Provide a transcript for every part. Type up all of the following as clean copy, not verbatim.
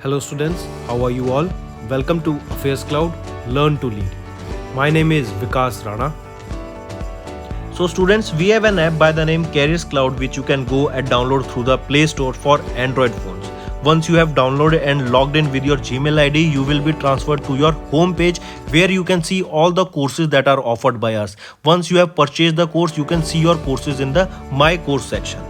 Hello students, how are you all? Welcome to Affairscloud, Learn to Lead. My name is Vikas Rana. So students, we have an app by the name Careers Cloud which you can go and download through the Play Store for Android phones. Once you have downloaded and logged in with your Gmail ID, you will be transferred to your home page where you can see all the courses that are offered by us. Once you have purchased the course, you can see your courses in the My Course section.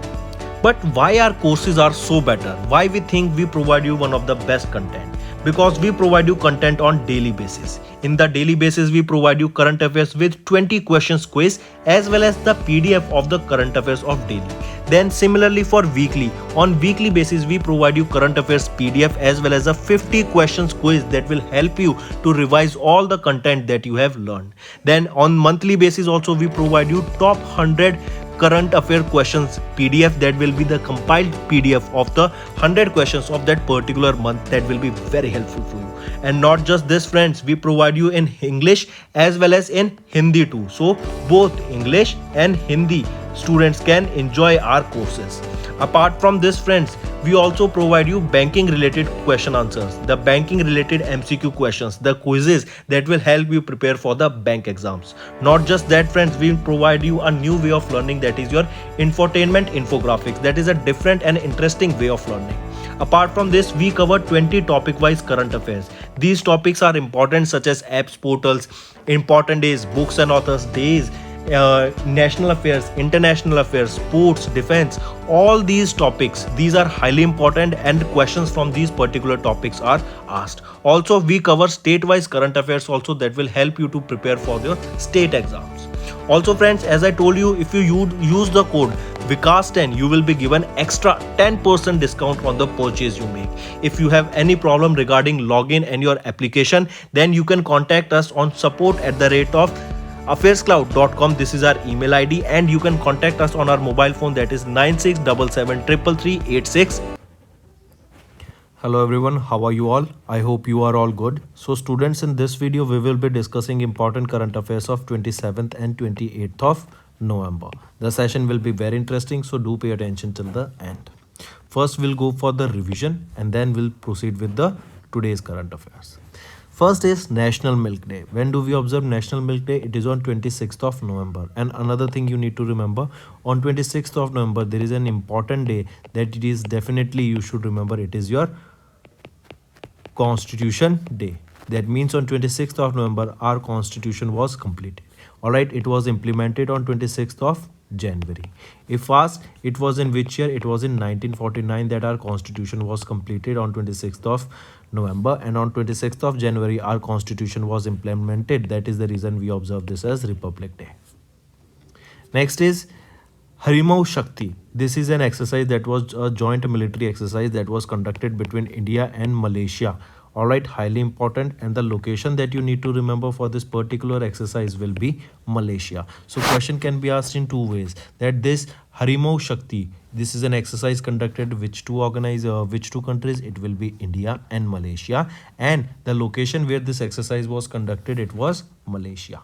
But why our courses are so better? Why we think we provide you one of the best content? Because we provide you content on daily basis. In the daily basis, we provide you current affairs with 20 questions quiz as well as the PDF of the current affairs of daily. Then similarly for weekly, on weekly basis we provide you current affairs PDF as well as a 50 questions quiz that will help you to revise all the content that you have learned. Then on monthly basis also we provide you top 100 current affair questions PDF that will be the compiled PDF of the 100 questions of that particular month that will be very helpful for you. And not just this friends, we provide you in English as well as in Hindi too. So both English and Hindi students can enjoy our courses. Apart from this friends, we also provide you banking related question answers, the banking related MCQ questions, the quizzes that will help you prepare for the bank exams. Not just that friends, we provide you a new way of learning, that is your infotainment infographics. That is a different and interesting way of learning. Apart from this, we cover 20 topic wise current affairs. These topics are important such as apps, portals, important days, books and authors days, national affairs, international affairs, sports, defense, all these topics, these are highly important and questions from these particular topics are asked. Also we cover state-wise current affairs also that will help you to prepare for your state exams. Also friends, as I told you, if you use the code Vikas10, you will be given extra 10% discount on the purchase you make. If you have any problem regarding login and your application, then you can contact us on support@of Affairscloud.com. This is our email ID and you can contact us on our mobile phone, that is 9677333386. Hello everyone, how are you all? I hope you are all good. So students, in this video we will be discussing important current affairs of 27th and 28th of November. The session will be very interesting, so do pay attention till the end. First we'll go for the revision and then we'll proceed with the today's current affairs. First is National Milk Day. When do we observe National Milk Day? It is on 26th of November. And another thing you need to remember, on 26th of November, there is an important day that it is definitely you should remember. It is your Constitution Day. That means on 26th of November, our Constitution was completed. Alright, it was implemented on 26th of January. If asked, it was in which year? It was in 1949 that our Constitution was completed on 26th of November, and on 26th of January our Constitution was implemented. That is the reason we observe this as Republic Day. Next is Harimau Shakti. This is an exercise that was a joint military exercise that was conducted between India and Malaysia. Alright, highly important, and the location that you need to remember for this particular exercise will be Malaysia. So question can be asked in two ways, that this Harimau Shakti, this is an exercise conducted which two countries? It will be India and Malaysia, and the location where this exercise was conducted, it was Malaysia.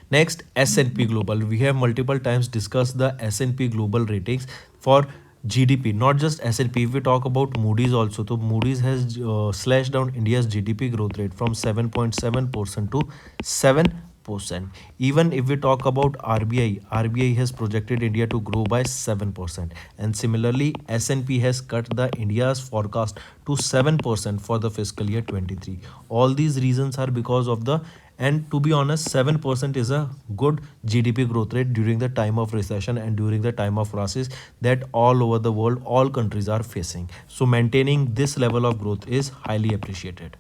Next, S&P Global. We have multiple times discussed the S&P Global ratings for GDP, not just S&P. If we talk about Moody's also, so Moody's has slashed down India's GDP growth rate from 7.7% to 7%. Even if we talk about RBI has projected India to grow by 7%. And similarly, S&P has cut the India's forecast to 7% for the fiscal year 23. All these reasons are because of the, and to be honest, 7% is a good GDP growth rate during the time of recession and during the time of crisis that all over the world, all countries are facing. So maintaining this level of growth is highly appreciated.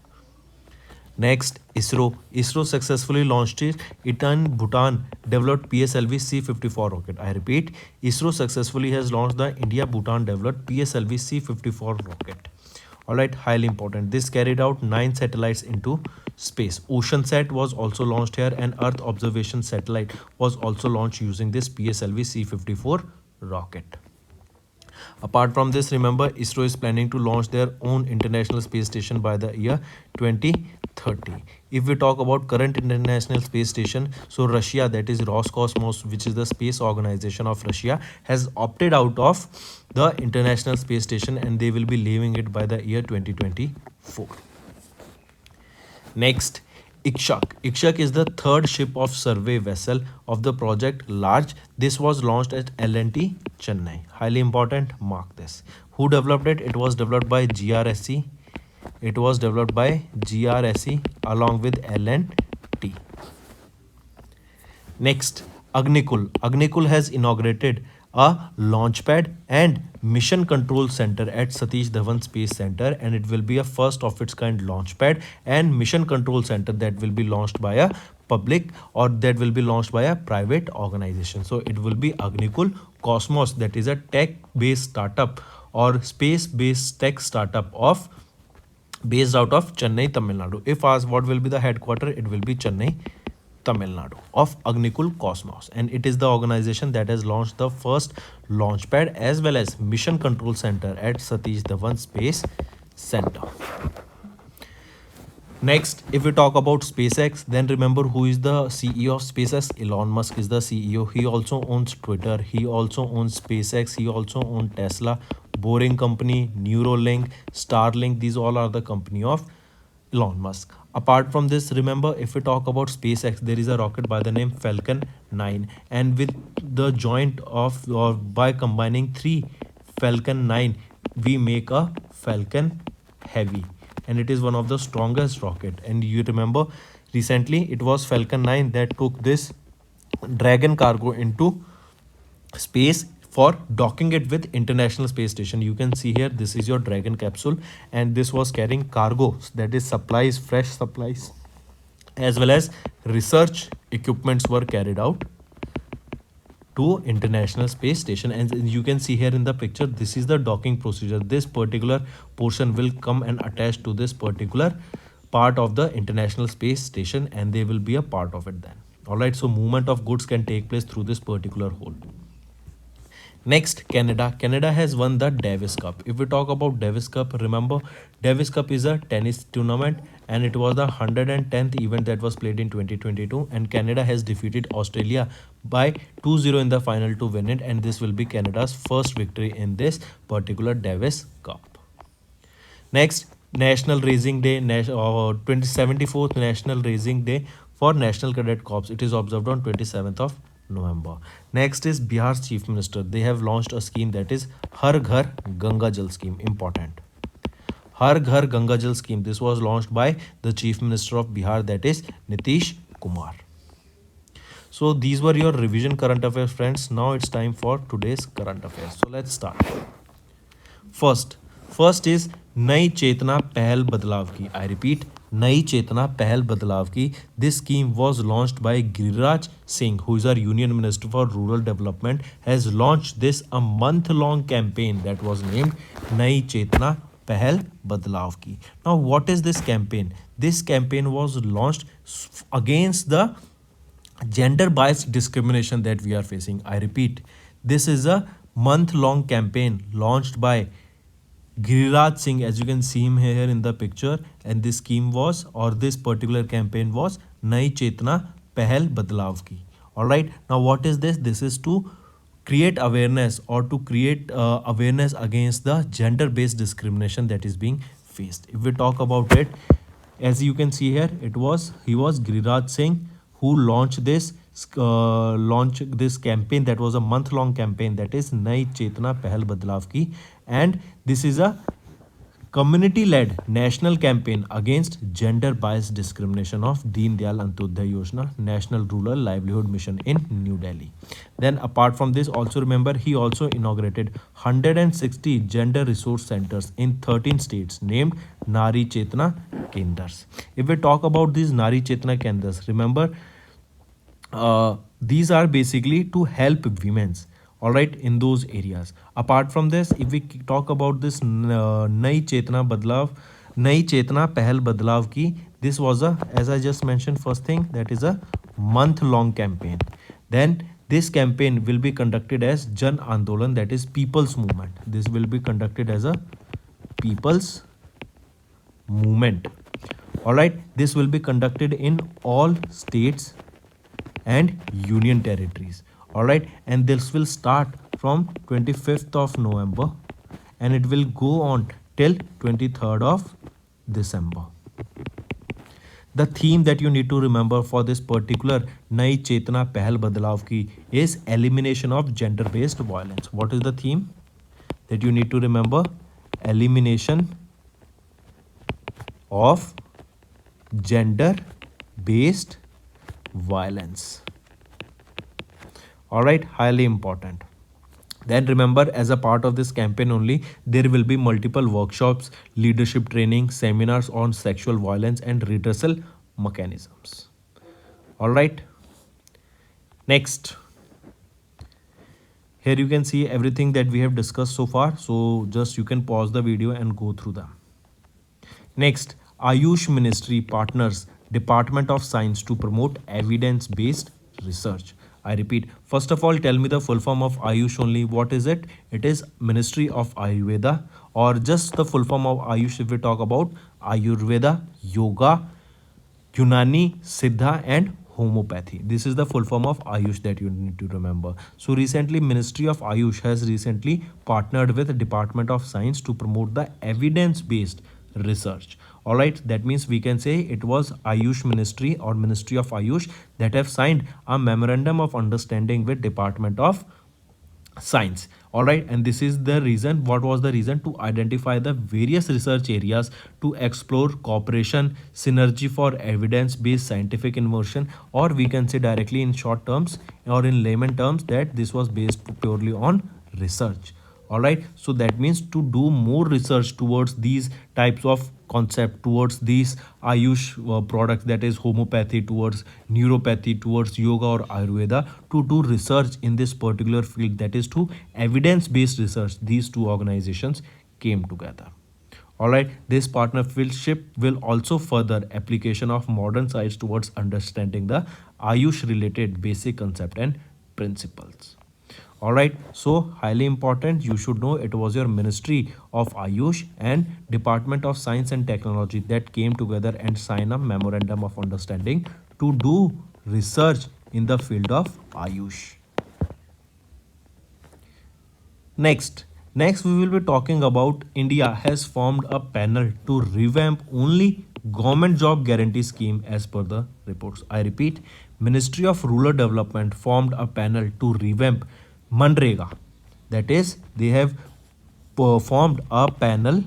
Next, ISRO. ISRO successfully launched it in Bhutan, developed PSLV C-54 rocket. I repeat, ISRO successfully has launched the India-Bhutan developed PSLV C-54 rocket. Alright, highly important. This carried out 9 satellites into space. OceanSat was also launched here, and Earth Observation Satellite was also launched using this PSLV C-54 rocket. Apart from this, remember, ISRO is planning to launch their own International Space Station by the year 2030. 2030. If we talk about current international space station, so Russia, that is Roscosmos, which is the space organization of Russia, has opted out of the international space station and they will be leaving it by the year 2024. Next, Ikshak. Ikshak is the third ship of survey vessel of the project Large. This was launched at L&T Chennai. Highly important, mark this. Who developed it? It was developed by GRSC. It was developed by GRSC along with L&T. Next, Agnikul. Agnikul has inaugurated a launchpad and mission control center at Satish Dhawan Space Center, and it will be a first of its kind launchpad and mission control center that will be launched by a public or that will be launched by a private organization. So it will be Agnikul Cosmos, that is a tech based startup or space based tech startup of based out of Chennai, Tamil Nadu. If asked what will be the headquarter, it will be Chennai, Tamil Nadu, of Agnikul Cosmos, and it is the organization that has launched the first launchpad as well as mission control center at Satish Dhawan Space Center. Next, if we talk about SpaceX, then remember who is the CEO of SpaceX? Elon Musk is the CEO. He also owns Twitter. He also owns SpaceX. He also owns Tesla, Boring Company, Neuralink, Starlink. These all are the company of Elon Musk. Apart from this, remember, if we talk about SpaceX, there is a rocket by the name Falcon 9, and with the joint of or by combining 3 Falcon 9, we make a Falcon Heavy, and it is one of the strongest rocket. And you remember recently it was Falcon 9 that took this Dragon cargo into space for docking it with International Space Station. You can see here, this is your Dragon capsule, and this was carrying cargo, that is supplies, fresh supplies, as well as research equipments were carried out to International Space Station. And you can see here in the picture, this is the docking procedure. This particular portion will come and attach to this particular part of the International Space Station, and they will be a part of it then. All right, so movement of goods can take place through this particular hole. Next, Canada. Canada has won the Davis Cup. If we talk about Davis Cup, remember Davis Cup is a tennis tournament and it was the 110th event that was played in 2022, and Canada has defeated Australia by 2-0 in the final to win it, and this will be Canada's first victory in this particular Davis Cup. Next, National Racing Day, 74th National Racing Day for National Cadet Corps. It is observed on 27th of November. Next is Bihar's Chief Minister. They have launched a scheme that is Har Ghar Ganga Jal scheme. Important. Har Ghar Ganga Jal scheme. This was launched by the Chief Minister of Bihar, that is Nitish Kumar. So these were your revision current affairs, friends. Now it's time for today's current affairs. So let's start. First is नई चेतना पहल बदलाव की. I repeat, नई चेतना पहल बदलाव की. This scheme was launched by Giriraj Singh, who is our Union Minister for Rural Development, has launched this a month-long campaign that was named नई चेतना पहल बदलाव की. Now, what is this campaign? This campaign was launched against the gender-biased discrimination that we are facing. I repeat, this is a month-long campaign launched by Giriraj Singh, as you can see him here in the picture, and this scheme was, or this particular campaign was, Nai Chetna Pehal Badlav Ki. Alright, now what is this? This is to create awareness or to create awareness against the gender-based discrimination that is being faced. If we talk about it, as you can see here, he was Giriraj Singh who launched this campaign that was a month-long campaign, that is Nai Chetna Pehal Badlav Ki, and this is a community-led national campaign against gender-biased discrimination of Deen Dayal Antyodaya Yojana National Rural Livelihood Mission in New Delhi. Then apart from this, also remember he also inaugurated 160 gender resource centers in 13 states named Nari Chetna Kendras. If we talk about these Nari Chetna Kendras, remember these are basically to help women's, all right, in those areas. Apart from this, if we talk about this Nai Chetna Pehal Badlav Ki, this was a, as I just mentioned, first thing, that is a month-long campaign. Then this campaign will be conducted as Jan Andolan, that is people's movement. This will be conducted as a people's movement. All right, this will be conducted in all states and union territories. All right, and this will start from 25th of November and it will go on till 23rd of December. The theme that you need to remember for this particular Nai Chetna Pehal Badlav ki is elimination of gender based violence. What is the theme that you need to remember? Elimination of gender based violence. All right, highly important. Then remember, as a part of this campaign only, there will be multiple workshops, leadership training, seminars on sexual violence and redressal mechanisms. All right, next, here you can see everything that we have discussed so far, so just you can pause the video and go through them. Next, Ayush Ministry partners Department of Science to promote evidence-based research. I repeat, first of all, tell me the full form of Ayush only. What is it? It is Ministry of Ayurveda, or just the full form of Ayush if we talk about Ayurveda, Yoga, Unani, Siddha and homeopathy. This is the full form of Ayush that you need to remember. So recently Ministry of Ayush has recently partnered with the Department of Science to promote the evidence-based research. All right, that means we can say it was Ayush Ministry or Ministry of Ayush that have signed a memorandum of understanding with Department of Science. All right, and this is the reason. What was the reason? To identify the various research areas to explore cooperation, synergy for evidence based scientific innovation, or we can say directly in short terms or in layman terms that this was based purely on research. All right, so that means to do more research towards these types of concept, towards these Ayush products, that is homeopathy, towards neuropathy, towards yoga or Ayurveda, to do research in this particular field, that is to evidence based research, these two organizations came together. All right, this partnership will also further application of modern science towards understanding the Ayush related basic concept and principles. All right, so highly important, you should know it was your Ministry of Ayush and Department of Science and Technology that came together and signed a memorandum of understanding to do research in the field of Ayush. Next we will be talking about India has formed a panel to revamp only government job guarantee scheme as per the reports. I repeat, Ministry of Rural Development formed a panel to revamp Manrega. That is, they have formed a panel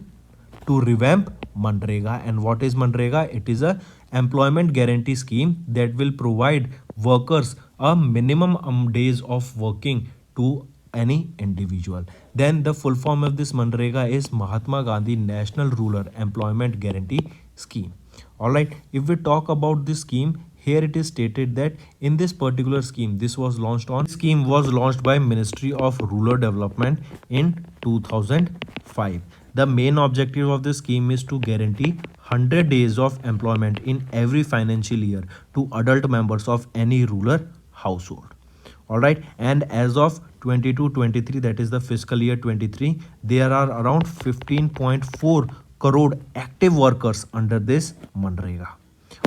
to revamp Manrega. And what is Manrega? It is a employment guarantee scheme that will provide workers a minimum days of working to any individual. Then the full form of this Manrega is Mahatma Gandhi National Rural Employment Guarantee Scheme. All right, if we talk about this scheme, here it is stated that in this particular scheme, this scheme was launched by Ministry of Rural Development in 2005. The main objective of this scheme is to guarantee 100 days of employment in every financial year to adult members of any rural household. All right, and as of 22-23, that is the fiscal year 23, there are around 15.4 crore active workers under this Manrega.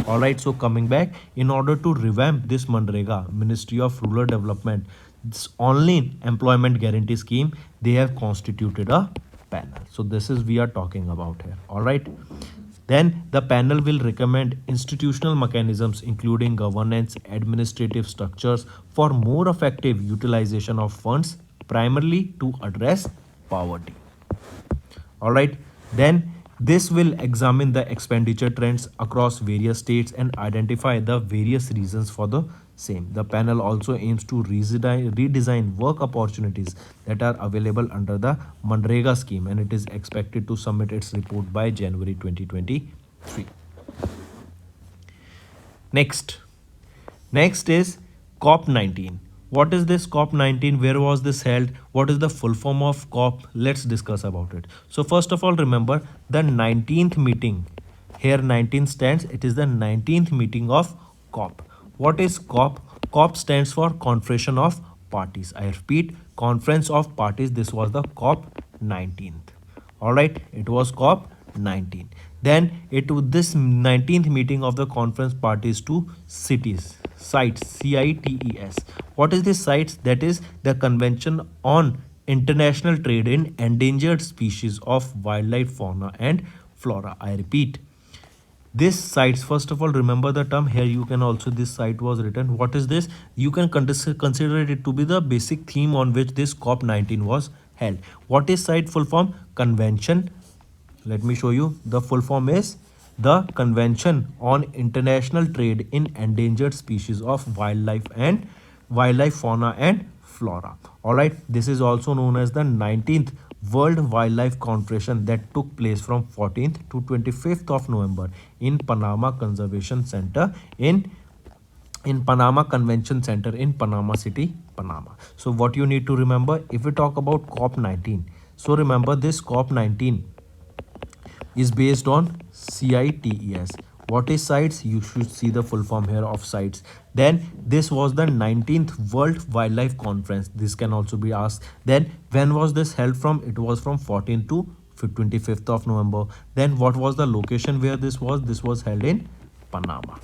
All right, so coming back, in order to revamp this Manrega, Ministry of Rural Development, this online employment guarantee scheme, they have constituted a panel. So this is we are talking about here. All right, then the panel will recommend institutional mechanisms including governance, administrative structures for more effective utilization of funds, primarily to address poverty. All right, then this will examine the expenditure trends across various states and identify the various reasons for the same. The panel also aims to redesign work opportunities that are available under the Manrega scheme, and it is expected to submit its report by January 2023. Next is COP19. What is this COP19? Where was this held? What is the full form of COP? Let's discuss about it. So first of all, remember the 19th meeting. Here 19 stands. It is the 19th meeting of COP. What is COP? COP stands for Conference of Parties. I repeat, Conference of Parties. This was the COP 19th. All right, it was COP 19. Then this 19th meeting of the conference parties to cities sites CITES. What is this sites? That is the Convention on International Trade in Endangered Species of Wildlife, Fauna and Flora. I repeat, this sites, first of all, remember the term here. You can also, this site was written. What is this? You can consider it to be the basic theme on which this COP19 was held. What is site full form? Convention. Let me show you. The full form is the Convention on International Trade in Endangered Species of Wildlife, Fauna and Flora. All right. This is also known as the 19th World Wildlife Conference that took place from 14th to 25th of November in Panama Conservation Center in Panama Convention Center in Panama City, Panama. So what you need to remember if we talk about COP19. So remember this COP19 is based on CITES. What is CITES? You should see the full form here of CITES. Then this was the 19th World Wildlife Conference. This can also be asked. Then when was this held from? It was from 14th to 25th of November. Then what was the location where this was? This was held in Panama.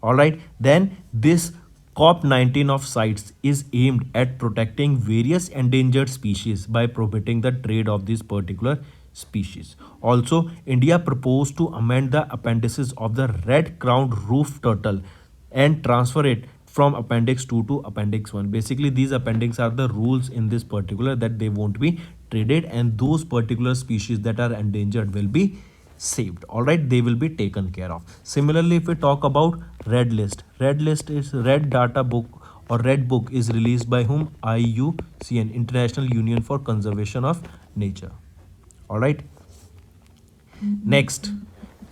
All right. Then this COP19 of CITES is aimed at protecting various endangered species by prohibiting the trade of these particular species. Also, India proposed to amend the appendices of the red-crowned roof turtle and transfer it from Appendix 2 to Appendix 1. Basically, these appendix are the rules in this particular that they won't be traded, and those particular species that are endangered will be saved. All right, they will be taken care of. Similarly, if we talk about red list is red data book or red book is released by whom? IUCN, International Union for Conservation of Nature. All right. Next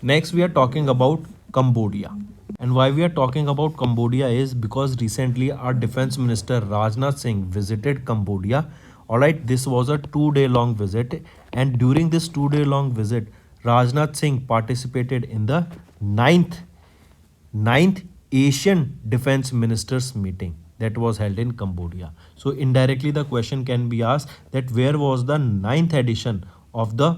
we are talking about Cambodia. And why we are talking about Cambodia is because recently our defense minister Rajnath Singh visited Cambodia. All right, this was a 2-day long visit, and during this 2-day long visit Rajnath Singh participated in the ninth Asian Defense Ministers meeting that was held in Cambodia. So indirectly the question can be asked that where was the ninth edition of the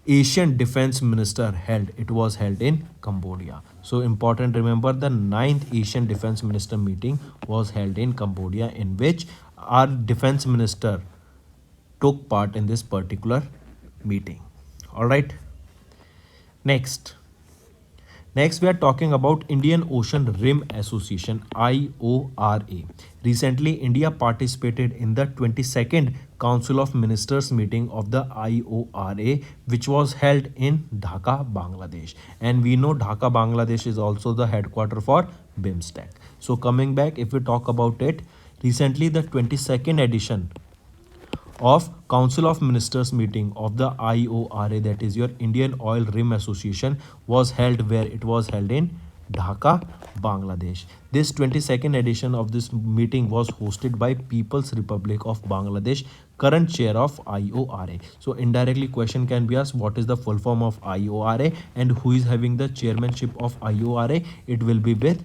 Asian Defense Minister held? It was held in Cambodia. So important, remember the 9th Asian Defense Minister meeting was held in Cambodia, in which our defense minister took part in this particular meeting. All right. Next we are talking about Indian Ocean Rim Association, IORA. Recently, India participated in the 22nd Council of Ministers meeting of the IORA, which was held in Dhaka, Bangladesh. And we know Dhaka, Bangladesh is also the headquarter for BIMSTEC. So coming back, if we talk about it, recently the 22nd edition of Council of Ministers meeting of the IORA, that is your Indian Oil Rim Association, was held where? It was held in Dhaka, Bangladesh. This 22nd edition of this meeting was hosted by People's Republic of Bangladesh, current chair of IORA. So indirectly question can be asked, what is the full form of IORA and who is having the chairmanship of IORA? It will be with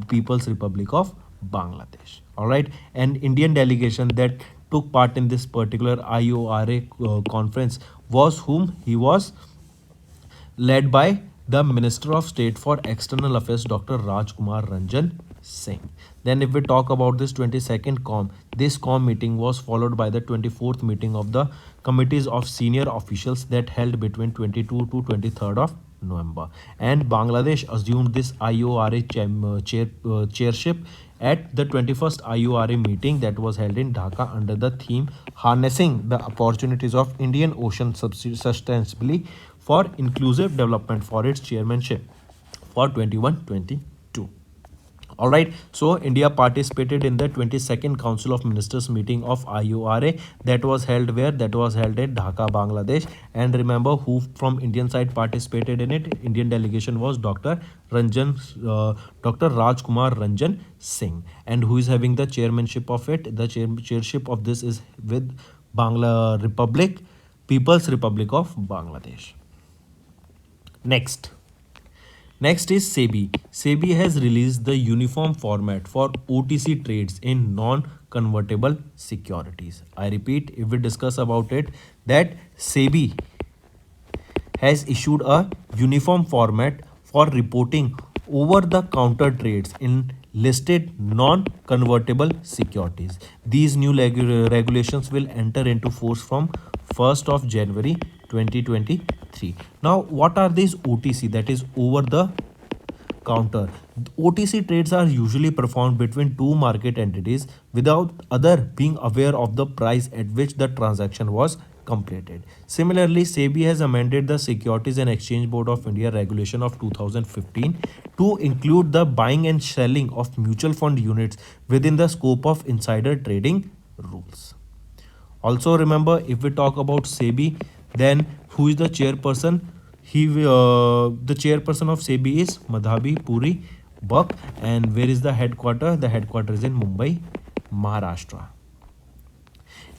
People's Republic of Bangladesh. All right. And Indian delegation that took part in this particular IORA conference was whom? He was led by the Minister of State for External Affairs, Dr. Rajkumar Ranjan Singh. Then if we talk about this 22nd COM, this COM meeting was followed by the 24th meeting of the committees of senior officials that held between 22 to 23rd of November. And Bangladesh assumed this IORA chairship at the 21st IORA meeting that was held in Dhaka under the theme Harnessing the Opportunities of Indian Ocean Sustainably for Inclusive Development for its chairmanship for 21-22. All right, so India participated in the 22nd Council of Ministers meeting of IORA that was held where? That was held at Dhaka, Bangladesh. And remember who from Indian side participated in it? Indian delegation was Dr. Rajkumar Ranjan Singh. And who is having the chairmanship of it? The chairship of this is with People's Republic of Bangladesh. Next is SEBI. SEBI has released the uniform format for OTC trades in convertible securities. I repeat, if we discuss about it, that SEBI has issued a uniform format for reporting over the counter trades in listed non convertible securities. These new regulations will enter into force from 1st of January 2023. Now, what are these OTC, that is over the counter? OTC trades are usually performed between two market entities without other being aware of the price at which the transaction was completed. Similarly, SEBI has amended the Securities and Exchange Board of India regulation of 2015 to include the buying and selling of mutual fund units within the scope of insider trading rules. Also remember, if we talk about SEBI, then who is the chairperson? The chairperson of SEBI is Madhabi Puri Buck, and where is the headquarter? The headquarter is in Mumbai, Maharashtra.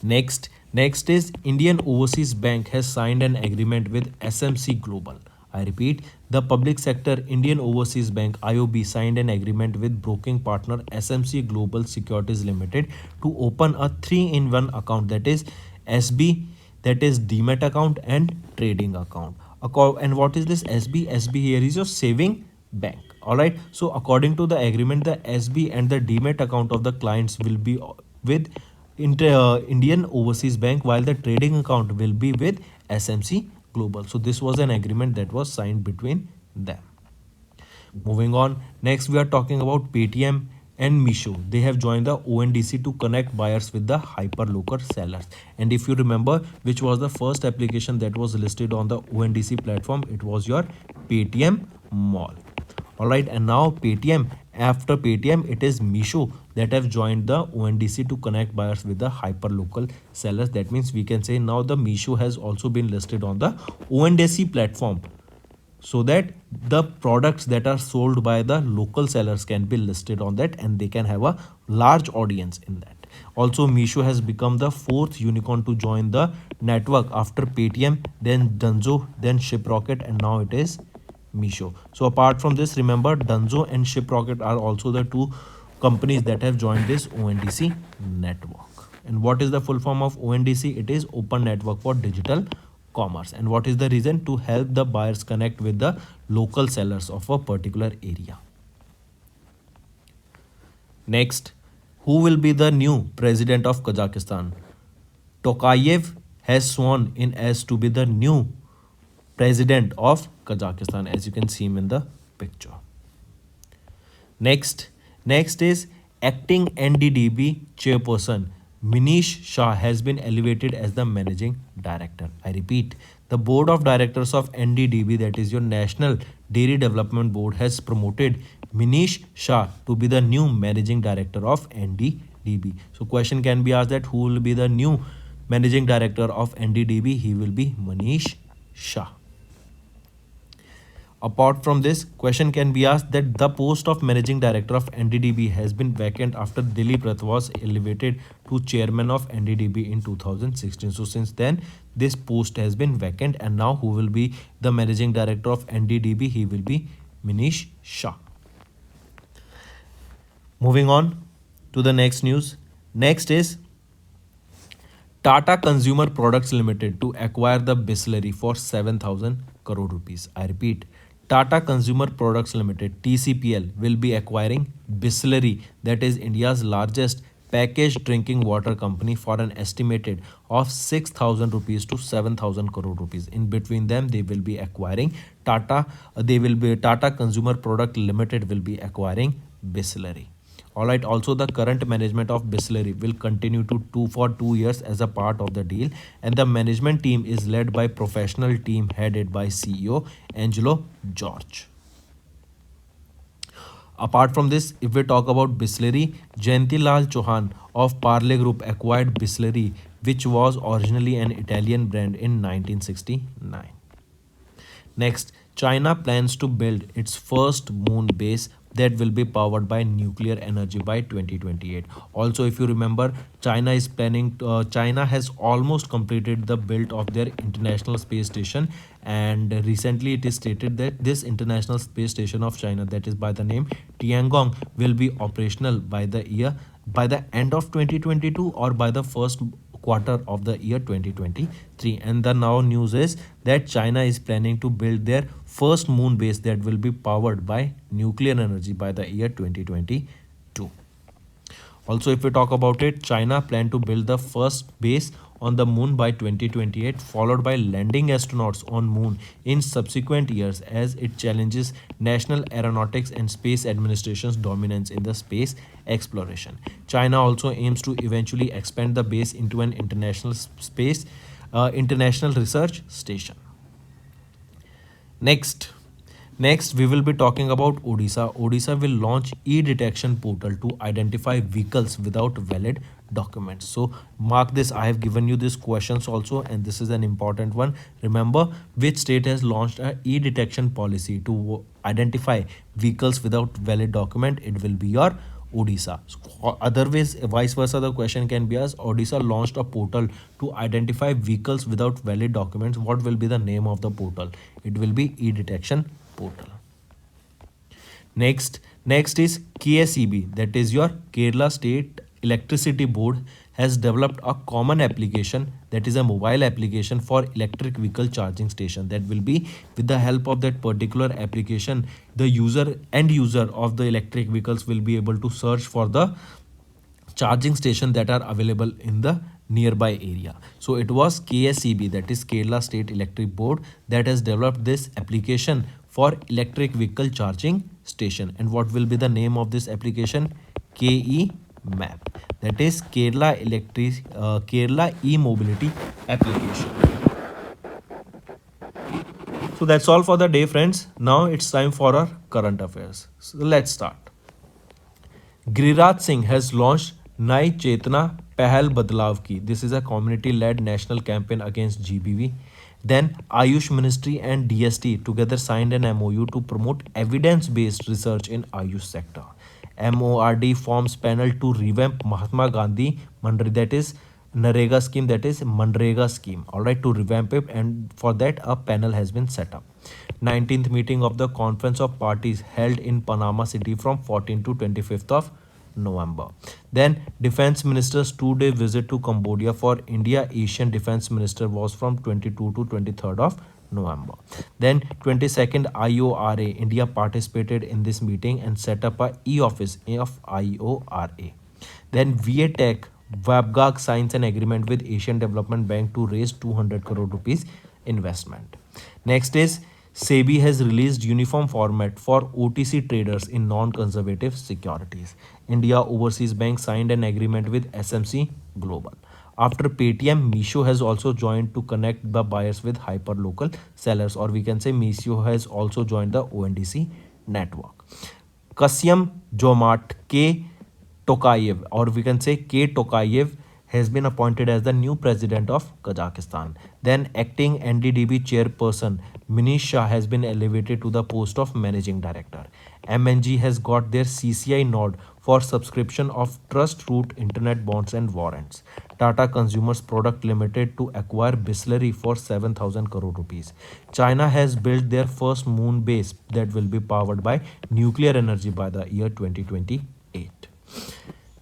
Next is Indian Overseas Bank has signed an agreement with SMC Global. I repeat, the public sector Indian Overseas Bank IOB signed an agreement with broking partner SMC Global Securities Limited to open a 3-in-1 account, that is SB, that is Demat account and trading account. And what is this SB? SB here is your saving bank. All right. So according to the agreement, the SB and the Demat account of the clients will be with Indian Overseas Bank, while the trading account will be with SMC Global. So this was an agreement that was signed between them. Moving on, next we are talking about Paytm and Mishu. They have joined the ONDC to connect buyers with the hyperlocal sellers. And if you remember, which was the first application that was listed on the ONDC platform, it was your Paytm Mall. All right, and now Paytm, after Paytm, it is Mishu that have joined the ONDC to connect buyers with the hyperlocal sellers. That means we can say now the Mishu has also been listed on the ONDC platform, so that the products that are sold by the local sellers can be listed on that and they can have a large audience in that. Also, Mishu has become the fourth unicorn to join the network after Paytm, then Dunzo, then Shiprocket, and now it is Mishu. So apart from this, remember Dunzo and Shiprocket are also the two companies that have joined this ONDC network. And what is the full form of ONDC? It is Open Network for Digital Commerce. And what is the reason? To help the buyers connect with the local sellers of a particular area. Next, who will be the new president of Kazakhstan? Tokayev has sworn in as to be the new president of Kazakhstan, as you can see him in the picture. Next is acting NDDB chairperson Manish Shah has been elevated as the managing director. I repeat, the board of directors of NDDB, that is your National Dairy Development Board, has promoted Manish Shah to be the new managing director of NDDB. So question can be asked that who will be the new managing director of NDDB? He will be Manish Shah. Apart from this, question can be asked that the post of managing director of NDDB has been vacant after Dilip Rath was elevated to chairman of NDDB in 2016. So since then, this post has been vacant, and now who will be the managing director of NDDB? He will be Manish Shah. Moving on to the next news. Next is Tata Consumer Products Limited to acquire the Bisleri for 7,000 crore rupees. I repeat, Tata Consumer Products Limited TCPL will be acquiring Bisleri, that is India's largest packaged drinking water company, for an estimated of 6,000 rupees to 7,000 crore rupees. In between them, they will be acquiring Tata Consumer Product Limited will be acquiring Bisleri. All right. Also, the current management of Bisleri will continue for 2 years as a part of the deal, and the management team is led by professional team headed by CEO Angelo George. Apart from this, if we talk about Bisleri, Jayanti Lal Chauhan of Parle Group acquired Bisleri, which was originally an Italian brand, in 1969. Next, China plans to build its first moon base that will be powered by nuclear energy by 2028. Also, if you remember, China has almost completed the build of their international space station, and recently it is stated that this international space station of China, that is by the name Tiangong, will be operational by the year by the end of 2022 or by the first quarter of the year 2023. And the now news is that China is planning to build their first moon base that will be powered by nuclear energy by the year 2022. Also, if we talk about it, China plan to build the first base on the moon by 2028, followed by landing astronauts on moon in subsequent years as it challenges National Aeronautics and Space Administration's dominance in the space exploration. China also aims to eventually expand the base into an international research station. Next, Next, we will be talking about Odisha. Odisha will launch e-detection portal to identify vehicles without valid documents. So mark this. I have given you these questions also, and this is an important one. Remember, which state has launched a e-detection policy to identify vehicles without valid document? It will be your Odisha. Otherwise, vice versa, the question can be asked. Odisha launched a portal to identify vehicles without valid documents. What will be the name of the portal? It will be e-detection portal. Next is KSEB, that is your Kerala State Electricity Board has developed a common application, that is a mobile application for electric vehicle charging station. That will be with the help of that particular application, the end user of the electric vehicles will be able to search for the charging station that are available in the nearby area. So it was KSEB, that is Kerala State Electric Board, that has developed this application for electric vehicle charging station. And what will be the name of this application? KE Map, that is Kerala e-mobility application. So that's all for the day, friends. Now it's time for our current affairs. So let's start. Giriraj Singh has launched Nai Chetna Pehal Badlav Ki. This is a community-led national campaign against GBV. Then Ayush Ministry and DST together signed an MOU to promote evidence-based research in Ayush sector. MORD forms panel to revamp Mahatma Gandhi Narega scheme, that is Manrega scheme, all right, to revamp it, and for that a panel has been set up. 19th meeting of the Conference of Parties held in Panama City from 14th to 25th of November. Then Defense Minister's 2-day visit to Cambodia for India Asian Defense Minister was from 22 to 23rd of November. Then 22nd IORA, India participated in this meeting and set up a e-office of IORA. Then VA Tech Wabgag signs an agreement with Asian Development Bank to raise 200 crore rupees investment. Next is SEBI has released uniform format for OTC traders in non-conservative securities. India Overseas Bank signed an agreement with SMC Global. After Paytm, Mishu has also joined to connect the buyers with hyperlocal sellers, or we can say Mishu has also joined the ONDC network. Kasyam Jomat K. Tokayev, or we can say K. Tokayev, has been appointed as the new president of Kazakhstan. Then acting NDDB chairperson Minish Shah has been elevated to the post of managing director. MNG has got their CCI nod for subscription of trust route internet bonds and warrants. Tata Consumers Product Limited to acquire Bisleri for 7,000 crore rupees. China has built their first moon base that will be powered by nuclear energy by the year 2028.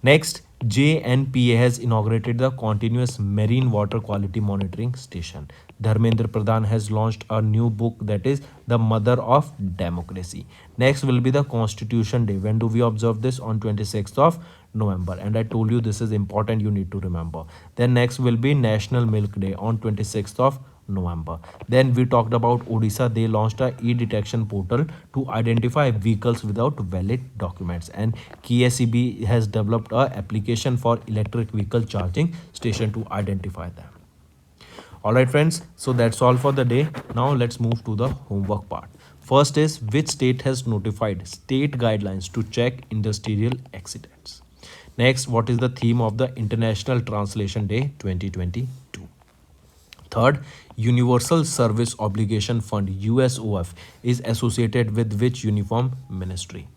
Next, JNPA has inaugurated the continuous marine water quality monitoring station. Dharmendra Pradhan has launched a new book, that is The Mother of Democracy. Next will be the Constitution Day. When do we observe this? On 26th of November. And I told you this is important, you need to remember. Then next will be National Milk Day on 26th of November. Then we talked about Odisha. They launched a e-detection portal to identify vehicles without valid documents, and KSEB has developed a application for electric vehicle charging station to identify them. All right, friends, so that's all for the day. Now let's move to the homework part. First is, which state has notified state guidelines to check industrial accidents? Next, what is the theme of the International Translation Day 2022? Third, Universal Service Obligation Fund USOF is associated with which uniform ministry?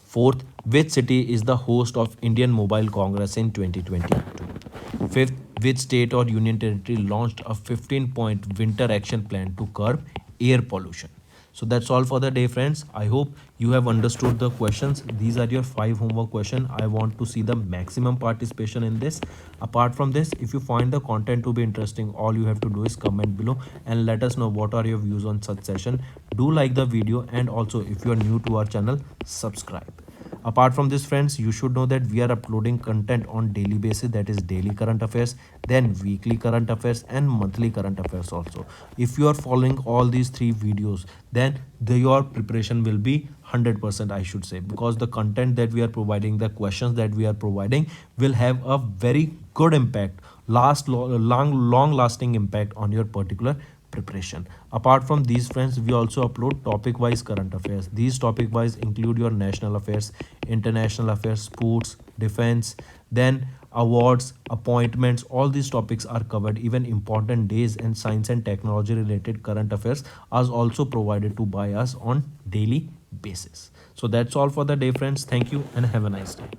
Fourth, which city is the host of Indian Mobile Congress in 2022? Fifth, which state or union territory launched a 15-point winter action plan to curb air pollution? So that's all for the day, friends. I hope you have understood the questions. These are your 5 homework questions. I want to see the maximum participation in this. Apart from this, if you find the content to be interesting, all you have to do is comment below and let us know what are your views on such session. Do like the video, and also if you are new to our channel, subscribe. Apart from this, friends, you should know that we are uploading content on daily basis, that is daily current affairs, then weekly current affairs and monthly current affairs also. If you are following all these 3 videos, then your preparation will be 100%, I should say, because the content that we are providing, the questions that we are providing will have a very good impact, long lasting impact on your particular preparation. Apart from these, friends, we also upload topic wise current affairs. These topic wise include your national affairs, international affairs, sports, defense, then awards, appointments. All these topics are covered. Even important days and science and technology related current affairs are also provided to by us on daily basis. So that's all for the day, friends. Thank you and have a nice day.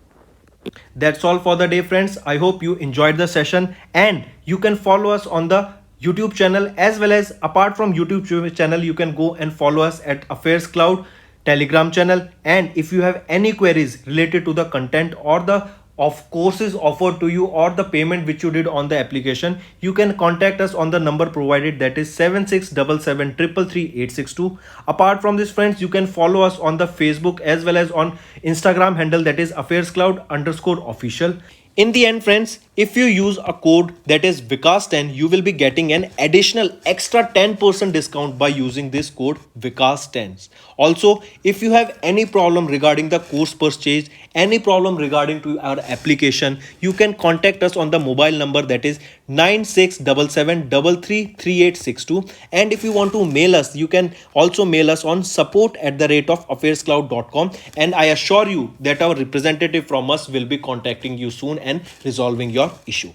That's all for the day, friends. I hope you enjoyed the session, and you can follow us on the YouTube channel, as well as apart from YouTube channel, you can go and follow us at Affairscloud Telegram channel. And if you have any queries related to the content or the of courses offered to you or the payment which you did on the application, you can contact us on the number provided, that is 7677333862. Apart from this, friends, you can follow us on the Facebook as well as on Instagram handle, that is Affairscloud_official. In the end, friends, if you use a code that is Vikas10, you will be getting an additional extra 10% discount by using this code Vikas10. Also, if you have any problem regarding the course purchase, any problem regarding to our application, you can contact us on the mobile number, that is 9677333862. And if you want to mail us, you can also mail us on support@affairscloud.com, and I assure you that our representative from us will be contacting you soon and resolving your issue.